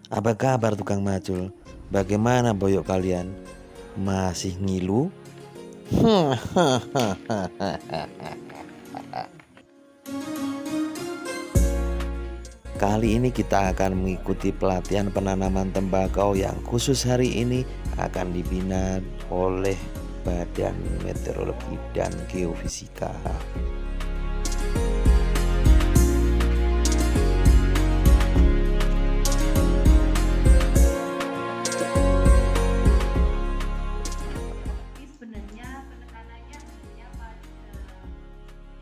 Apa kabar tukang macul? Bagaimana boyok kalian? Masih ngilu? Kali ini kita akan mengikuti pelatihan penanaman tembakau yang khusus hari ini akan dibina oleh Badan Meteorologi dan Geofisika. Sebenarnya penekanannya sebenarnya pada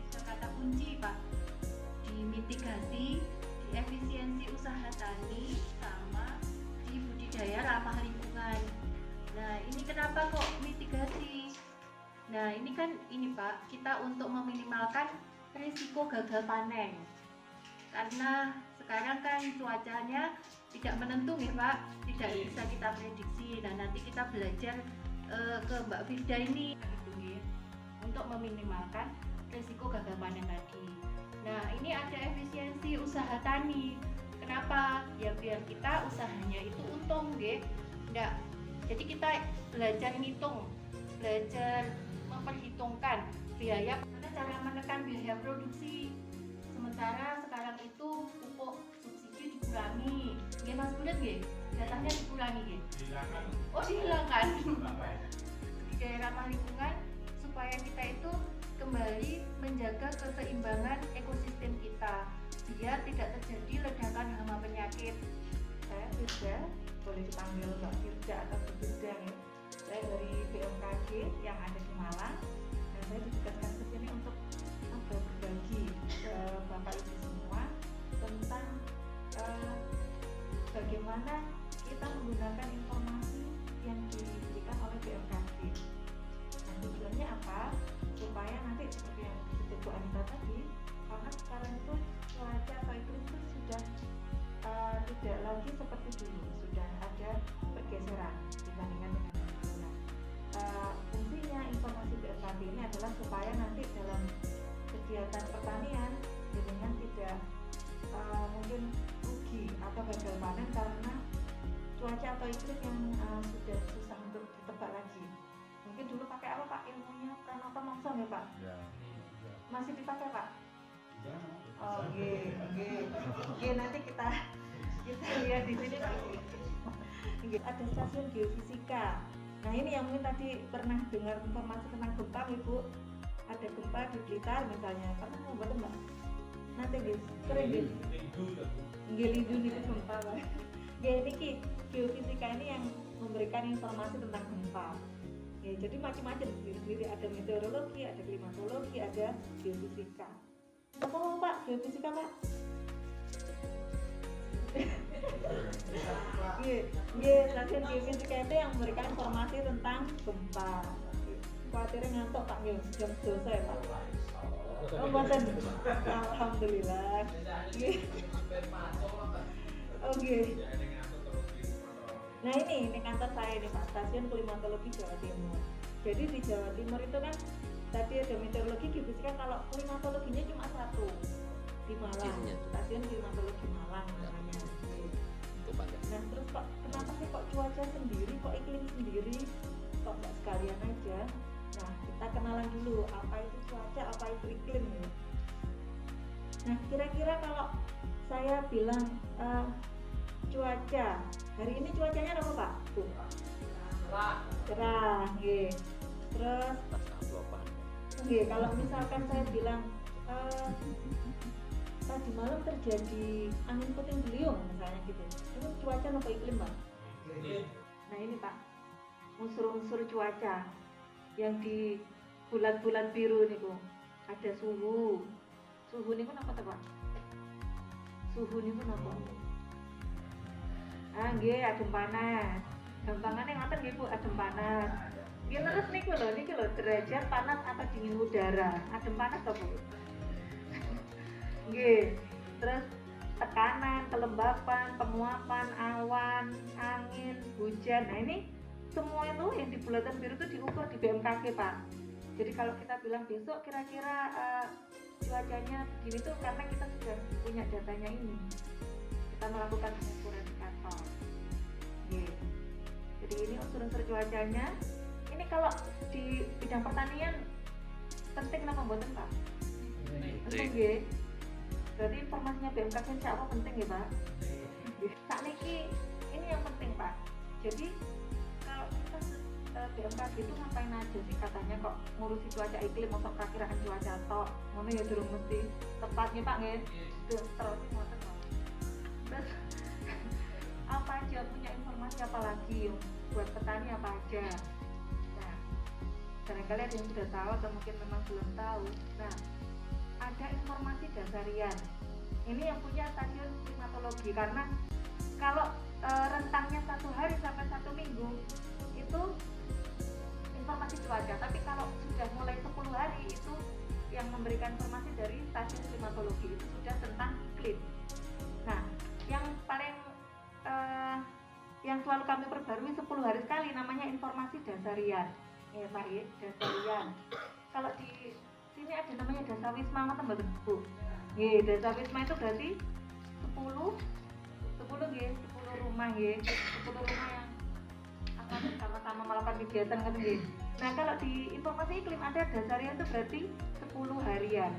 tiga kata kunci Pak, di mitigasi, di efisiensi usaha tani, sama di budidaya ramah lingkungan. Nah ini kenapa kok mitigasi? Nah ini kan ini Pak, kita untuk meminimalkan risiko gagal panen, karena sekarang kan cuacanya tidak menentu ya Pak, tidak bisa kita prediksi. Nah nanti kita belajar ke Mbak Firda ini gitu ya, untuk meminimalkan risiko gagal panen tadi. Nah ini ada efisiensi usaha tani. Kenapa? Ya biar kita usahanya itu untung ya. Nggak. Jadi kita belajar ngitung, belajar memperhitungkan biaya, cara menekan biaya produksi. Sementara sekarang itu pupuk subsidi dikurangi. Nggih Mas Budet nggih, jatahnya dikurangi nggih. Oh dihilangkan. Di daerah ramah lingkungan supaya kita itu kembali menjaga keseimbangan ekosistem kita biar tidak terjadi ledakan hama penyakit. Saya Firda, boleh dipanggil Mbak Firda atau Bu Firda ya. Saya dari BMKG yang ada di Malang dan saya ditugaskan ke sini untuk berbagi ke Bapak Ibu semua tentang bagaimana kita menggunakan informasi yang diberikan oleh BMKG. Nah, tujuannya apa? Supaya nanti seperti yang disebut Bu Anita tadi, karena sekarang itu cuaca atau iklim itu sudah tidak lagi seperti dulu, sudah ada pergeseran dibandingkan dengan dulu. Nah, fungsinya informasi BMKG ini adalah supaya nanti dalam kegiatan pertanian dengan tidak mungkin rugi atau gagal panen karena cuaca atau iklim yang sudah susah untuk ditebak lagi. Mungkin dulu pakai apa Pak ilmunya? Pranata Mongsong ya Pak? Ya. Masih dipakai Pak? Ya. Oke, nanti kita lihat di sini Pak. Ada stasiun geofisika. Nah ini yang mungkin tadi pernah dengar informasi tentang gempa Ibu. Ada gempa di Blitar misalnya. Pernah mau buat Mbak? Nanti guys, keren guys. Lidu itu gempa Pak. Ya ini geofisika ini yang memberikan informasi tentang gempa. Ya, jadi macam-macam sendiri, ada meteorologi, ada klimatologi, ada geofisika. Apa mau Pak? Geofisika Pak? Iya, stasiun geofisika itu yang memberikan informasi tentang gempa. Khawatirnya ngantuk Pak, jam dosa ya Pak. Oh, bosan. Alhamdulillah. Oke. Nah ini kantor saya nih Pak, stasiun klimatologi Jawa Timur. Jadi di Jawa Timur itu kan tadi ada meteorologi, geofisika, kalau klimatologinya cuma satu di Malang, stasiun klimatologi Malang namanya. Nah terus kok kenapa sih kok cuaca sendiri, kok iklim sendiri, kok nggak sekalian aja? Nah kita kenalan dulu apa itu cuaca, apa itu iklim ya. Nah kira-kira kalau saya bilang cuaca hari ini cuacanya apa Pak? Cerah, nggih. Terus nggih, kalau misalkan saya bilang tadi malam terjadi angin puting beliung misalnya gitu, itu cuaca apa iklim Pak? Nah ini Pak, unsur-unsur cuaca yang di bulan-bulan biru nih Bu, ada suhu ini pun apa Pak? Suhu ini pun apa? Nggih, adem panas. Gampangane ngoten nggih Bu, adem panas. Nggih terus niki lho derajat panas atau dingin udara. Adem panas to Bu? Nggih. Terus tekanan, kelembapan, penguapan, awan, angin, hujan. Nah ini semua itu yang di bulatan biru itu diukur di BMKG Pak. Jadi kalau kita bilang besok kira-kira cuacanya begini tuh karena kita sudah punya datanya ini. Kita melakukan pengukuran indikator. Oke. Jadi ini unsur-unsur cuacanya. Ini kalau di bidang pertanian penting apa mboten Pak? Penting nggih. Berarti informasinya BMKG insya Allah penting ya Pak. Saat ini yang penting Pak. Jadi kalau kita BMKG itu ngapain aja sih, katanya kok ngurusi cuaca iklim, masuk perakiraan cuaca tok ngono ya durung mesti tepat nih Pak nggih. Terus ngoten Pak. Terus apa aja, punya informasi apa lagi buat petani apa aja. Nah, barangkali ada yang sudah tahu atau mungkin memang belum tahu. Nah, ada informasi dasarian. Ini yang punya stasiun klimatologi, karena kalau rentangnya 1 hari sampai 1 minggu itu informasi cuaca, tapi kalau sudah mulai 10 hari itu yang memberikan informasi dari stasiun klimatologi itu sudah tentang iklim. Nah, yang paling yang selalu kami perbarui 10 hari sekali namanya informasi dasarian. Ya Pak, dasarian. Kalau di sini ada namanya Dasawisma, ngoten Bu. Nggih, Dasawisma itu berarti 10 nggih, 10 rumah nggih, 10 rumah yang akan sama-sama melakukan kegiatan kan nggih. Nah, kalau di informasi iklim ada dasarian itu berarti 10 harian.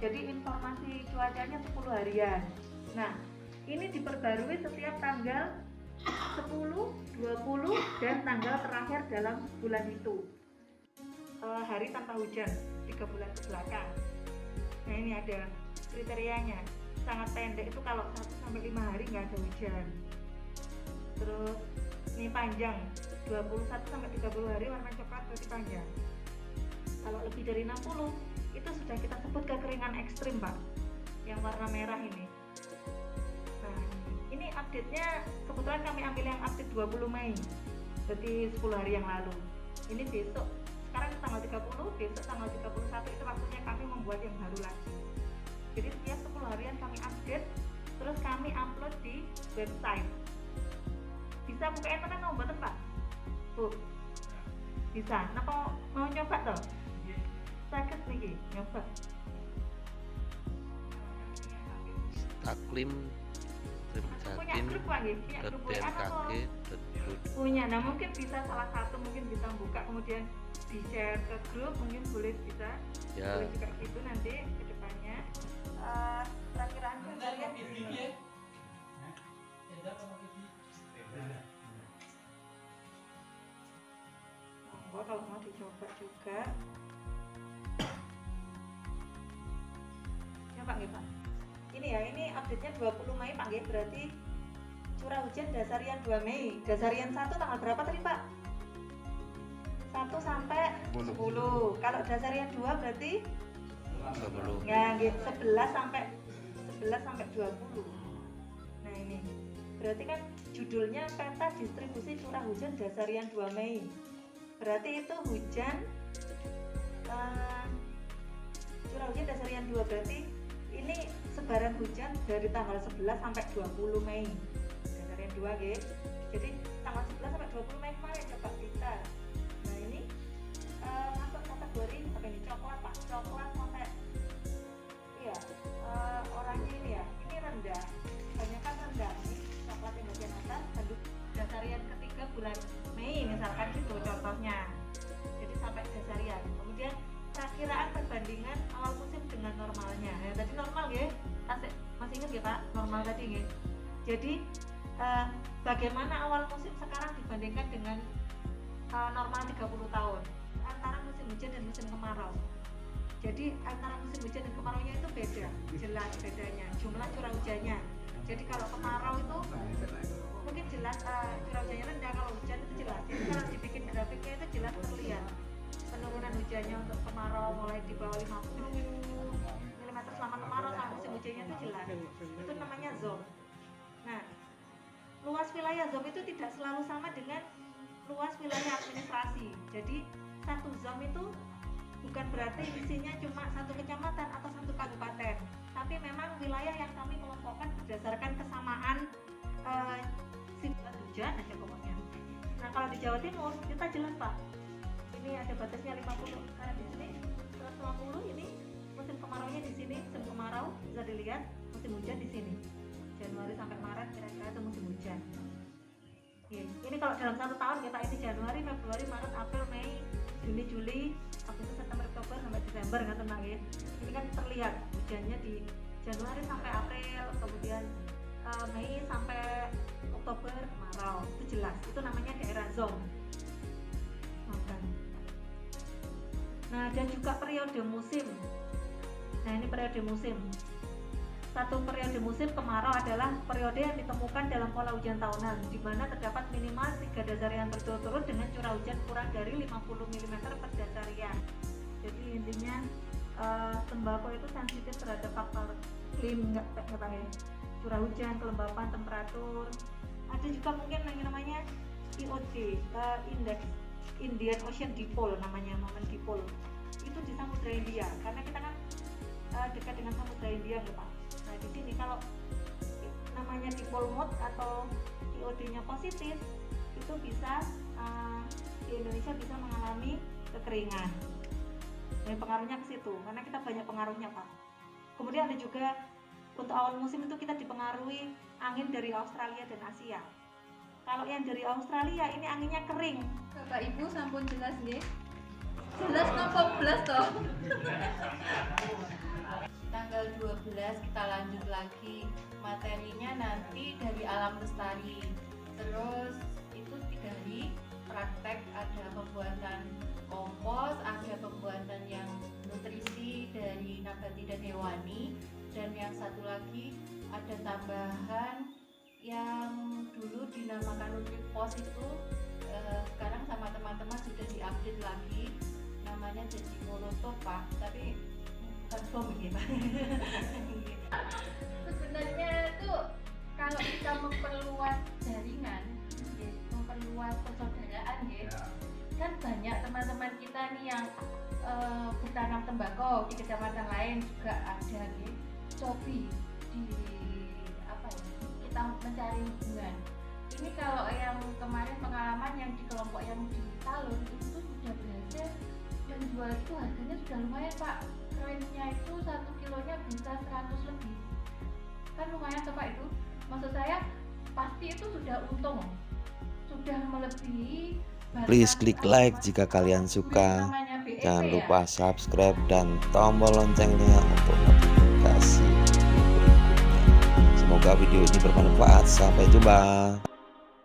Jadi informasi cuacanya 10 harian. Nah, ini diperbarui setiap tanggal 10, 20 dan tanggal terakhir dalam bulan itu. Hari tanpa hujan 3 bulan ke belakang. Nah, ini ada kriterianya. Sangat pendek itu kalau 1-5 hari nggak ada hujan. Terus ini panjang 21-30 hari warna coklat berarti panjang. Kalau lebih dari 60 itu sudah kita sebut kekeringan ekstrim Pak, yang warna merah ini. Nah, ini update-nya kebetulan kami ambil yang update 20 Mei, berarti 10 hari yang lalu. Ini besok, sekarang tanggal 30, besok tanggal 31 itu waktunya kami membuat yang baru lagi. Jadi setiap 10 harian kami update, terus kami upload di website. Bisa buka internet mau buatan Pak? Bu, bisa. Nah, mau nyoba toh? Sakit nih, nyoba. Taklim Punya grup lagi, punya grup WA atau punya. Nah, mungkin bisa salah satu mungkin bisa buka kemudian di share ke grup, mungkin boleh bisa. Ya. Boleh juga gitu nanti ke depannya. Perakiraan harian kalau mau dicoba juga. Ya Pak, Pak. Ini ya, ini update-nya 20 Mei Pak, berarti curah hujan dasarian 2 Mei. Dasarian 1 tanggal berapa tadi Pak? 1 sampai 10. Kalau dasarian 2 berarti 20. ya, 11 sampai 20. Nah, ini berarti kan judulnya peta distribusi curah hujan dasarian 2 Mei. Berarti itu hujan curah hujan dasarian 2, berarti ini sebaran hujan dari tanggal 11 sampai 20 Mei. Dasarian 2 guys. Jadi tanggal 11 sampai 20 Mei kemarin coba kita. Nah, ini masuk kategori apa ini? Coklat Pak. Coklat sampai iya, oranye ini ya. Ini rendah. Kebanyakan rendah nih. Coklat yang bagian atas, lalu dasarian ketiga bulan Mei misalkan gitu contohnya. Jadi sampai dasarian. Kemudian perakiraan perbandingan awal musim dengan normalnya. Ya, tadi normal ya, masih ingat ya Pak, normal tadi ya. Jadi bagaimana awal musim sekarang dibandingkan dengan normal 30 tahun antara musim hujan dan musim kemarau. Jadi antara musim hujan dan kemaraunya itu beda, jelas bedanya, jumlah curah hujannya. Jadi kalau kemarau itu mungkin jelas curah hujannya rendah, kalau hujan itu jelas. Jadi kalau dibikin grafiknya itu jelas terlihat penurunan hujannya untuk kemarau mulai di bawah 50 mm selama kemarau sama musim hujannya itu jelas. Itu namanya zone. Nah, luas wilayah zone itu tidak selalu sama dengan luas wilayah administrasi. Jadi satu zone itu bukan berarti isinya cuma satu kecamatan atau satu kabupaten, tapi memang wilayah yang kami kelompokkan berdasarkan kesamaan sifat hujan aja pokoknya. Nah, kalau di Jawa Timur kita jelas Pak, ini ada batasnya 50 karena di sini 150, ini musim kemaraunya di sini, musim kemarau bisa dilihat, musim hujan di sini. Januari sampai Maret kira-kira itu musim hujan. Ini kalau dalam 1 tahun kita ini Januari, Februari, Maret, April, Mei, Juni, Juli, Agustus, September, Oktober sampai Desember kan tenang ya. Ini kan terlihat hujannya di Januari sampai April, kemudian Mei sampai Oktober kemarau, itu jelas. Itu namanya daerah zone. Nah, dan juga periode musim. Nah, ini periode musim. Satu periode musim kemarau adalah periode yang ditemukan dalam pola hujan tahunan, di mana terdapat minimal 3 dasarian berturut-turut dengan curah hujan kurang dari 50 mm per dasarian. Jadi intinya tembakau itu sensitif terhadap faktor iklim, nggak ya? Curah hujan, kelembapan, temperatur. Ada juga mungkin yang namanya IOD, Index Indian Ocean Dipole, namanya momen dipole. Itu di Samudra India, karena kita kan dekat dengan Samudra India, ya Pak. Nah, di sini kalau namanya dipole mode atau IOD-nya positif, itu bisa di Indonesia bisa mengalami kekeringan. Dan pengaruhnya ke situ, karena kita banyak pengaruhnya, Pak. Kemudian ada juga untuk awal musim itu kita dipengaruhi angin dari Australia dan Asia. Kalau yang dari Australia ini anginnya kering. Bapak Ibu sampun jelas nggih? Jelas napa belas toh? Tanggal 12 kita lanjut lagi, materinya nanti dari alam lestari. Terus itu 3 hari praktek, ada pembuatan kompos, ada pembuatan yang nutrisi dari nabati dan hewani, dan yang satu lagi ada tambahan yang dulu dinamakan NutriPos itu sekarang sama teman-teman sudah diupdate lagi, namanya jadi molotov Pak, tapi bukan bom ya Pak. Sebenarnya itu kalau kita memperluas jaringan, memperluas persaudaraan kan banyak teman-teman kita nih yang bertanam tembakau di kecamatan lain juga ada cobi di kita mencari hubungan. Ini kalau yang kemarin pengalaman yang di kelompok yang di Talun itu sudah berhasil menjual, itu harganya sudah lumayan Pak. Kerennya itu 1 kilonya bisa 100 lebih. Kan lumayan tuh Pak itu. Maksud saya pasti itu sudah untung. Sudah melebihi. Please klik like jika kalian suka. Jangan lupa subscribe dan tombol loncengnya untuk notifikasi berikutnya. Semoga video ini bermanfaat. Sampai jumpa.